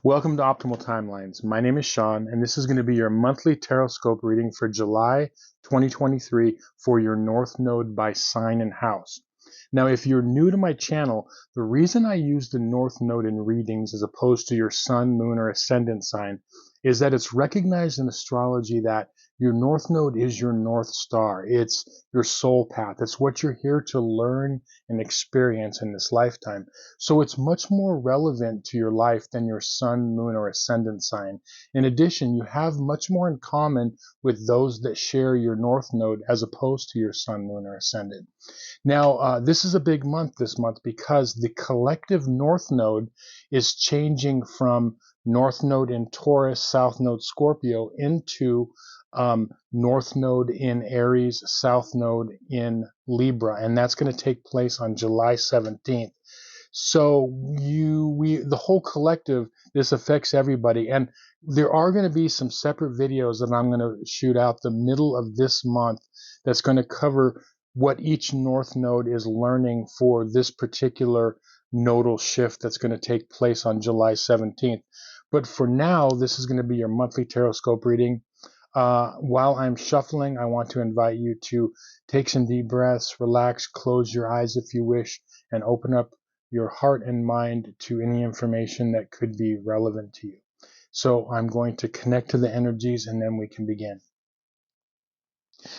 Welcome to Optimal Timelines. My name is Sean, and this is going to be your monthly Tarotscope reading for July 2023 for your North Node by sign and house. Now, if you're new to my channel, the reason I use the North Node in readings as opposed to your Sun, Moon, or Ascendant sign is that it's recognized in astrology that your North Node is your North Star. It's your soul path. It's what you're here to learn and experience in this lifetime. So it's much more relevant to your life than your Sun, Moon, or Ascendant sign. In addition, you have much more in common with those that share your North Node as opposed to your Sun, Moon, or Ascendant. Now, this is a big month this month because the collective North Node is changing from North Node in Taurus, South Node Scorpio into North Node in Aries, South Node in Libra, and that's going to take place on July 17th. So the whole collective, this affects everybody, and there are going to be some separate videos that I'm going to shoot out the middle of this month that's going to cover what each North Node is learning for this particular nodal shift that's going to take place on July 17th. But for now, this is going to be your monthly Tarotscope reading. While I'm shuffling, I want to invite you to take some deep breaths, relax, close your eyes if you wish, and open up your heart and mind to any information that could be relevant to you. So I'm going to connect to the energies and then we can begin.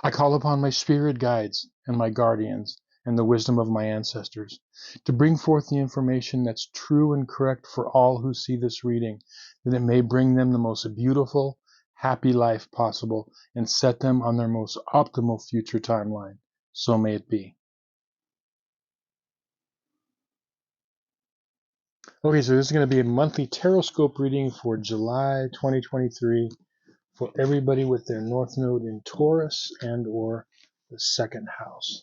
I call upon my spirit guides and my guardians and the wisdom of my ancestors to bring forth the information that's true and correct for all who see this reading, that it may bring them the most beautiful, happy life possible and set them on their most optimal future timeline. So may it be. Okay, so this is going to be a monthly Tarotscope reading for July 2023 for everybody with their North Node in Taurus and or the second house.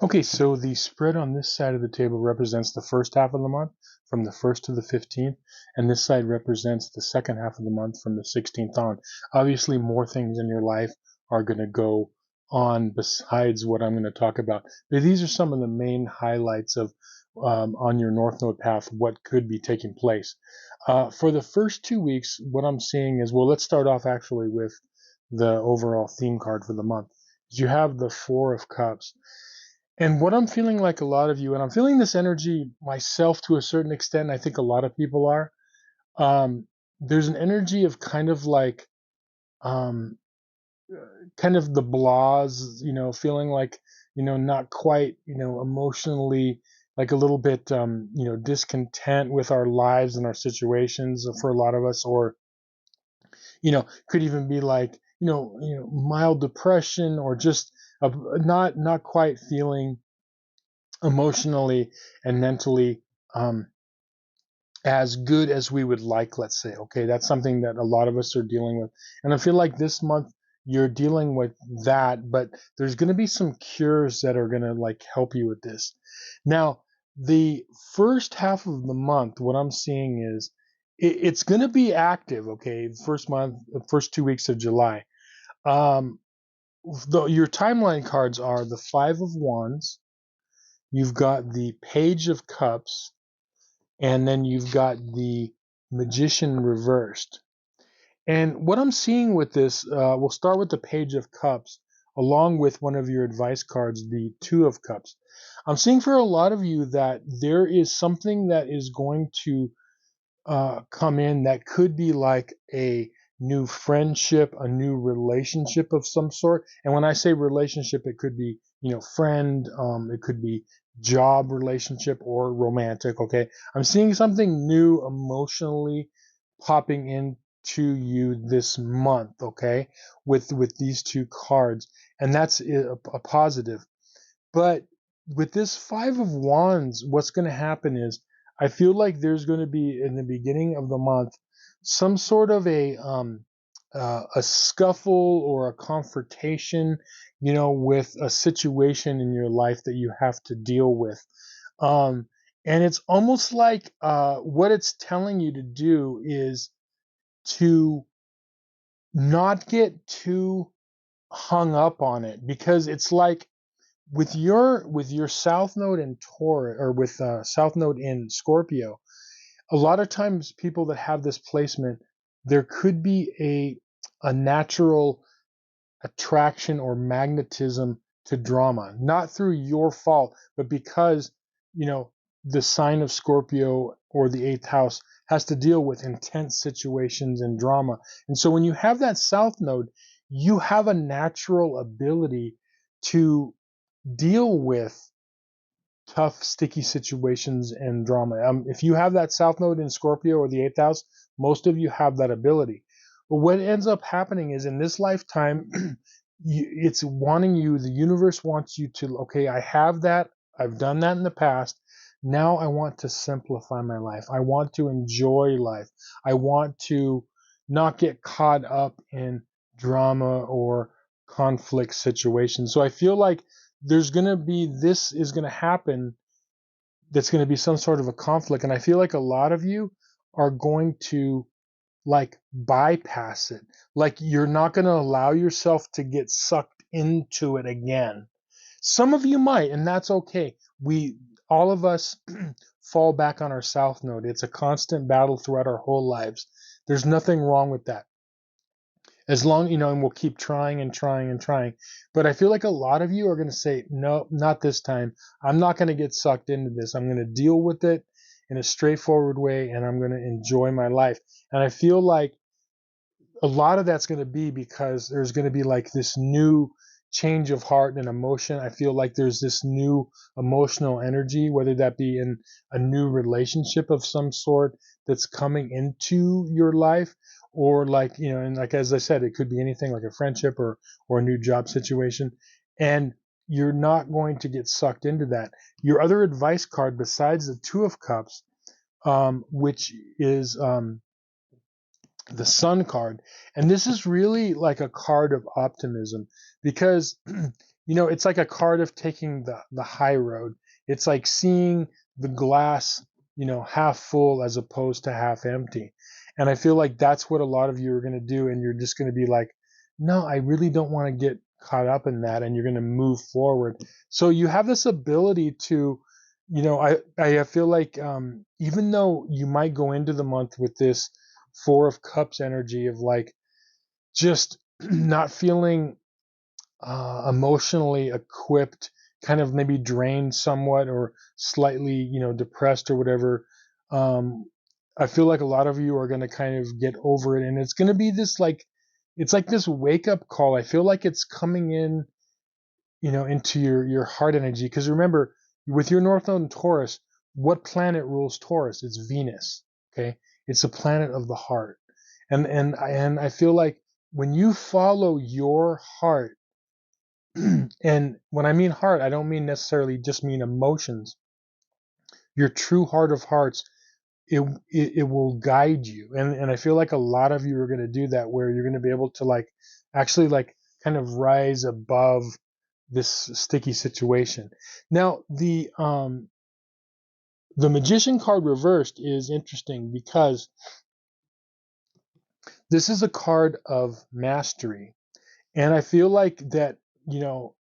Okay, so the spread on this side of the table represents the first half of the month from the 1st to the 15th, and this side represents the second half of the month from the 16th on. Obviously, more things in your life are going to go on besides what I'm going to talk about. But these are some of the main highlights of on your North Node path, what could be taking place. For the first 2 weeks, what I'm seeing is, well, let's start off actually with the overall theme card for the month. You have the Four of Cups. And what I'm feeling like a lot of you, and I'm feeling this energy myself to a certain extent, I think a lot of people are, there's an energy of kind of like, um, kind of the blahs, feeling like, not quite, emotionally, like a little bit, discontent with our lives and our situations for a lot of us, or, could even be like, mild depression or just not quite feeling emotionally and mentally as good as we would like, let's say. Okay, that's something that a lot of us are dealing with. And I feel like this month you're dealing with that, but there's going to be some cures that are going to like help you with this. Now, the first half of the month, what I'm seeing is it's going to be active. Okay, first month, the first 2 weeks of July. Um, your timeline cards are the Five of Wands. You've got the Page of Cups, and then you've got the Magician reversed. And what I'm seeing with this, we'll start with the Page of Cups, along with one of your advice cards, the Two of Cups. I'm seeing for a lot of you that there is something that is going to come in that could be like a new friendship, a new relationship of some sort. And when I say relationship, it could be, friend, it could be job relationship or romantic. Okay. I'm seeing something new emotionally popping into you this month. Okay. With these two cards. And that's a positive. But with this Five of Wands, what's going to happen is I feel like there's going to be in the beginning of the month some sort of a scuffle or a confrontation, with a situation in your life that you have to deal with. Um, and it's almost like what it's telling you to do is to not get too hung up on it, because it's like with your south node in Taurus, or with south node in Scorpio, a lot of times people that have this placement, there could be a natural attraction or magnetism to drama, not through your fault, but because you know the sign of Scorpio or the eighth house has to deal with intense situations and drama. And so when you have that south node, you have a natural ability to deal with tough, sticky situations and drama. If you have that south node in Scorpio or the eighth house, most of you have that ability. But what ends up happening is in this lifetime, it's wanting you, the universe wants you to, okay, I have that, I've done that in the past. Now I want to simplify my life. I want to enjoy life. I want to not get caught up in drama or conflict situations. So I feel like this is going to happen, that's going to be some sort of a conflict. And I feel like a lot of you are going to like bypass it. Like you're not going to allow yourself to get sucked into it again. Some of you might, and that's okay. All of us fall back on our south node. It's a constant battle throughout our whole lives. There's nothing wrong with that, as long, and we'll keep trying and trying and trying. But I feel like a lot of you are going to say, no, not this time. I'm not going to get sucked into this. I'm going to deal with it in a straightforward way, and I'm going to enjoy my life. And I feel like a lot of that's going to be because there's going to be like this new change of heart and emotion. I feel like there's this new emotional energy, whether that be in a new relationship of some sort that's coming into your life, or like, and like, as I said, it could be anything like a friendship or a new job situation. And you're not going to get sucked into that. Your other advice card, besides the Two of Cups, which is the Sun card. And this is really like a card of optimism, because it's like a card of taking the high road. It's like seeing the glass, half full as opposed to half empty. And I feel like that's what a lot of you are going to do, and you're just going to be like, no, I really don't want to get caught up in that, and you're going to move forward. So you have this ability to, I feel like, even though you might go into the month with this Four of Cups energy of like just not feeling emotionally equipped, kind of maybe drained somewhat, or slightly, depressed or whatever. I feel like a lot of you are going to kind of get over it, and it's going to be this like, it's like this wake up call. I feel like it's coming in, into your heart energy. Because remember, with your North Node in Taurus, what planet rules Taurus? It's Venus. Okay, it's a planet of the heart, and I feel like when you follow your heart, and when I mean heart, I don't mean necessarily just mean emotions. Your true heart of hearts, it will guide you, and I feel like a lot of you are going to do that, where you're going to be able to like actually like kind of rise above this sticky situation. Now, the Magician card reversed is interesting, because this is a card of mastery. And I feel like that,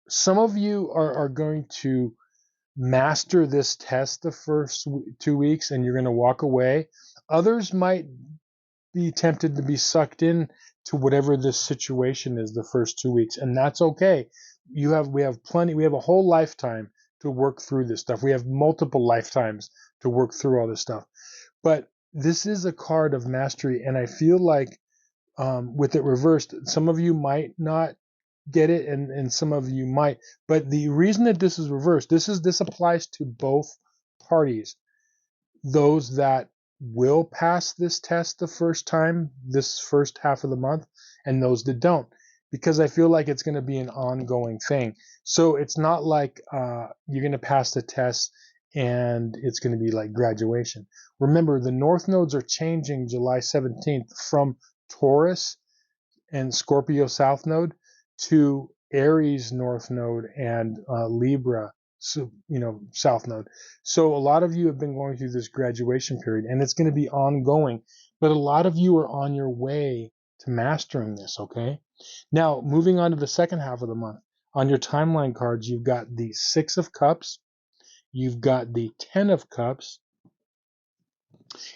some of you are going to master this test the first 2 weeks, and you're going to walk away. Others might be tempted to be sucked in to whatever this situation is the first 2 weeks, and that's okay. We have a whole lifetime to work through this stuff. We have multiple lifetimes to work through all this stuff. But this is a card of mastery, and I feel like with it reversed. Some of you might not get it, and some of you might. But the reason that this is reversed, this applies to both parties. Those that will pass this test the first time, this first half of the month, and those that don't, because I feel like it's going to be an ongoing thing. So it's not like you're going to pass the test and it's going to be like graduation. Remember, the north nodes are changing July 17th from Taurus and Scorpio South Node to Aries North Node and Libra, so, South Node. So a lot of you have been going through this graduation period, and it's going to be ongoing. But a lot of you are on your way to mastering this. Okay. Now, moving on to the second half of the month, on your timeline cards, you've got the Six of Cups, you've got the Ten of Cups,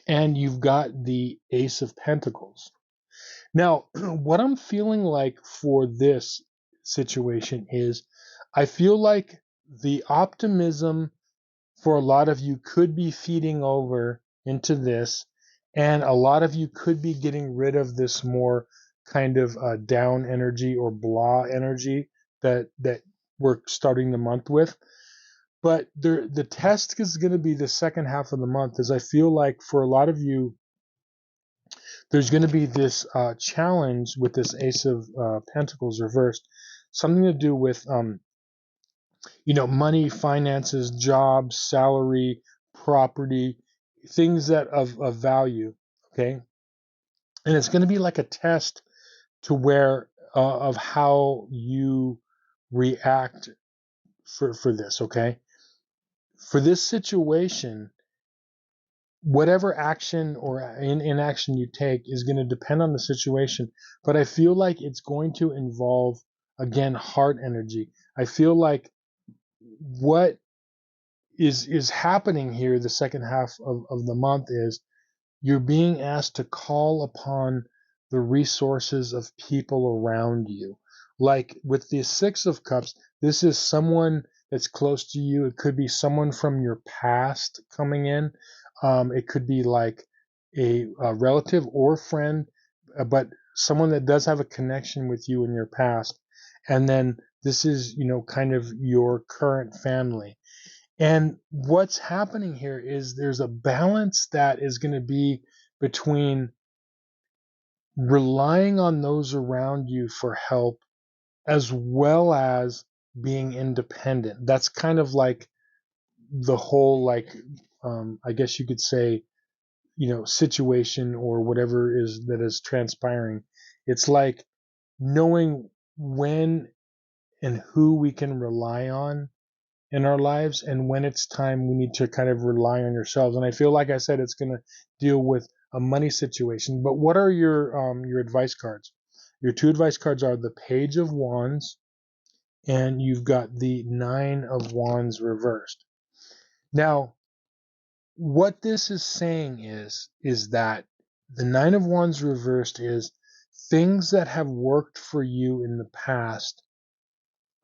and you've got the Ace of Pentacles. Now, what I'm feeling like for this situation is I feel like the optimism for a lot of you could be feeding over into this, and a lot of you could be getting rid of this more kind of down energy or blah energy that we're starting the month with. But the test is going to be the second half of the month, as I feel like for a lot of you, there's going to be this challenge with this Ace of Pentacles reversed, something to do with money, finances, jobs, salary, property, things that of value. Okay, and it's going to be like a test to where of how you react for this. Okay, for this situation, whatever action or inaction you take is going to depend on the situation, but I feel like it's going to involve, again, heart energy. I feel like what is happening here the second half of the month is you're being asked to call upon the resources of people around you. Like with the Six of Cups, this is someone that's close to you. It could be someone from your past coming in. It could be like a relative or friend, but someone that does have a connection with you in your past. And then this is, kind of your current family. And what's happening here is there's a balance that is going to be between relying on those around you for help as well as being independent. That's kind of like the whole, like, I guess you could say, situation or whatever is that is transpiring. It's like knowing when and who we can rely on in our lives, and when it's time we need to kind of rely on yourselves. And I feel like I said it's going to deal with a money situation. But what are your advice cards? Your two advice cards are the Page of Wands, and you've got the Nine of Wands reversed. Now, what this is saying is that the Nine of Wands reversed is things that have worked for you in the past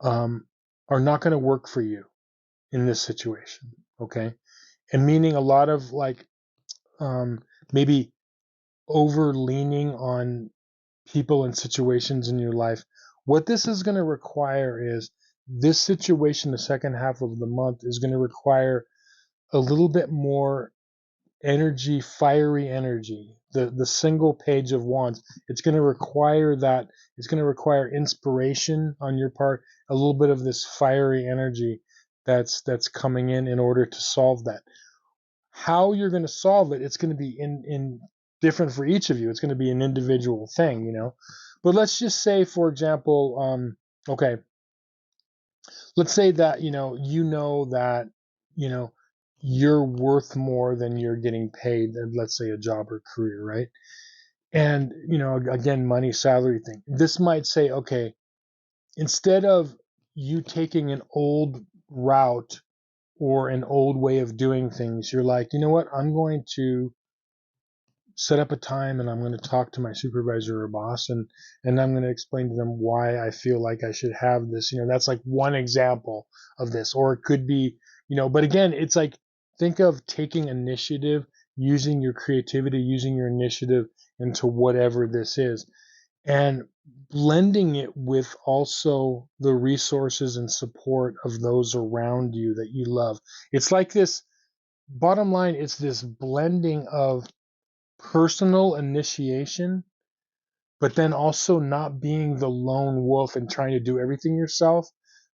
are not going to work for you in this situation. Okay, and meaning a lot of like maybe over leaning on people and situations in your life. What this is going to require is this situation, the second half of the month, is going to require a little bit more energy, fiery energy. The single Page of Wands, it's going to require that. It's going to require inspiration on your part, a little bit of this fiery energy that's coming in order to solve that. How you're going to solve it, it's going to be in different for each of you. It's going to be an individual thing, But let's just say, for example, okay, let's say that that you know you're worth more than you're getting paid in, let's say, a job or career, right? And again, money, salary thing. This might say, okay, instead of you taking an old route or an old way of doing things, you're like, you know what, I'm going to set up a time and I'm going to talk to my supervisor or boss, and I'm going to explain to them why I feel like I should have this. That's like one example of this. Or it could be, but again, it's like, think of taking initiative, using your creativity, using your initiative into whatever this is. and blending it with also the resources and support of those around you that you love. It's like this, bottom line, it's this blending of personal initiation, but then also not being the lone wolf and trying to do everything yourself,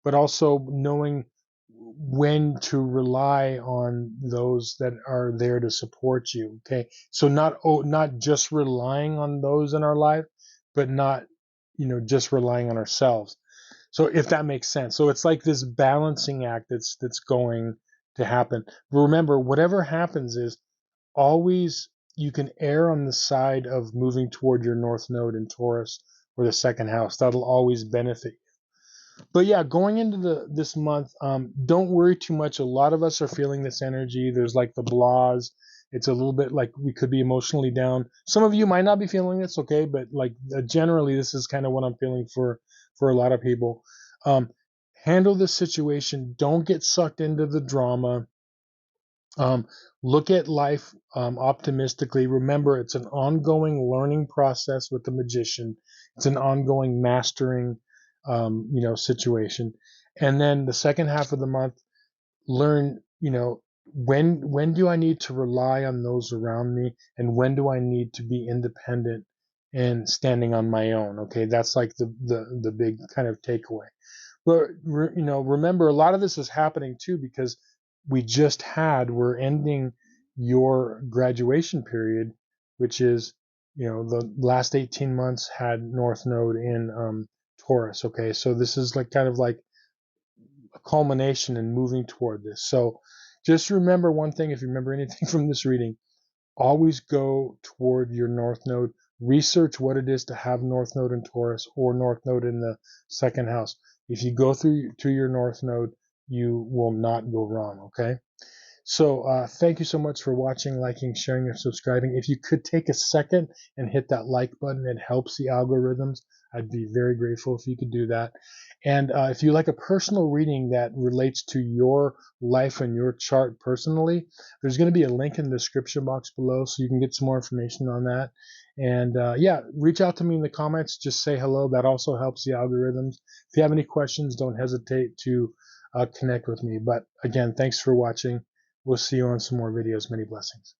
but also knowing when to rely on those that are there to support you. Okay, so not just relying on those in our life, but not just relying on ourselves. So if that makes sense, so it's like this balancing act that's going to happen. Remember, whatever happens is always, you can err on the side of moving toward your north node in Taurus or the second house. That'll always benefit. But yeah, going into this month, don't worry too much. A lot of us are feeling this energy. There's like the blahs. It's a little bit like we could be emotionally down. Some of you might not be feeling this, okay? But like generally, this is kind of what I'm feeling for a lot of people. Um, Handle the situation. Don't get sucked into the drama. Um, Look at life optimistically. Remember, it's an ongoing learning process with the magician. It's an ongoing mastering, situation. And then the second half of the month, learn, when do I need to rely on those around me, and when do I need to be independent and standing on my own. Okay, that's like the big kind of takeaway. But remember, a lot of this is happening too because we're ending your graduation period, which is, the last 18 months had North Node in Taurus. Okay, so this is like kind of like a culmination and moving toward this. So just remember one thing, if you remember anything from this reading, always go toward your North Node. Research what it is to have North Node in Taurus or North Node in the second house. If you go through to your North Node, you will not go wrong. Okay. So thank you so much for watching, liking, sharing, and subscribing. If you could take a second and hit that like button, it helps the algorithms. I'd be very grateful if you could do that. And if you like a personal reading that relates to your life and your chart personally, there's going to be a link in the description box below so you can get some more information on that. And yeah, reach out to me in the comments. Just say hello. That also helps the algorithms. If you have any questions, don't hesitate to connect with me. But again, thanks for watching. We'll see you on some more videos. Many blessings.